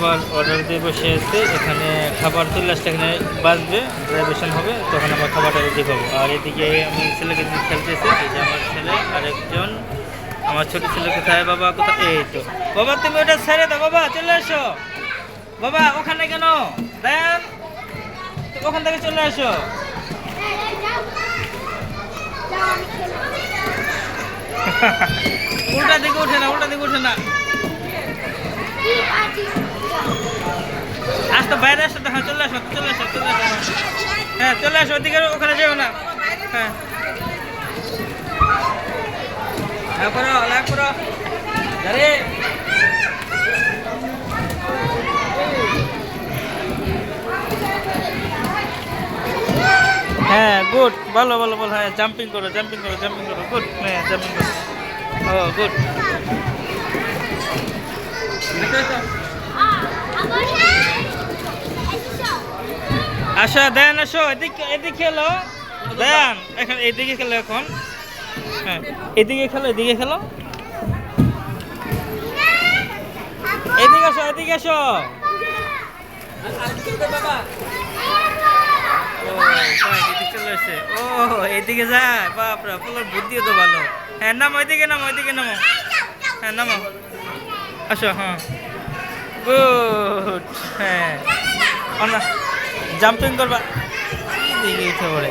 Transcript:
খাবার অর্ডার দিয়ে বসে আছি। এখানে খাবার চলে আসছে, এখানে বাজবে, গ্রাজুয়েশন হবে, তখন আমার খাবারটা রেডি করবো। আর এদিকে আমি ছেলেকে নিয়ে খেলতেছি। এই যে আমার ছেলে, আরেকজন আমার ছোট ছেলে। কোথায় বাবা, কোথায়? এই তো বাবা, তুমি ওটা ছেড়ে দাও বাবা, চলে আসো বাবা। ওখানে কেন দেন, ওখান থেকে চলে আসো। উল্টা দিকে ওঠে না, উল্টা দিকে ওঠে না। আসতো বাইরে আসতো, হ্যাঁ চলে আসো, চলে আসো, চলে আসো। হ্যাঁ চলে আসো, ওদিকে ওখানে যেও না। হ্যাঁ করো, লাভ করো। আরে হ্যাঁ গুড, ভালো ভালো ভালো। হ্যাঁ জাম্পিং করো, জাম্পিং করো, জাম্পিং করো, গুড। হ্যাঁ জাম্পিং করো, ও গুড। আচ্ছা দেন, আসো এদিকে, এদিকে খেলো দেন। এখন এদিকে খেলো এখন। হ্যাঁ এদিকে খেলো, এদিকে খেলো, এদিকে আসো, এদিকে আসো। ও এদিকে চলে আসে। ও এদিকে যায়, বাপরা পোলার বুদ্ধিও তো ভালো। হ্যাঁ নামো, এদিকে নামো, এদিকে নামো। হ্যাঁ নামো, আসো। হ্যাঁ গুড। হ্যাঁ জাম্পিং করবা, এদিকে উঠে পড়ে।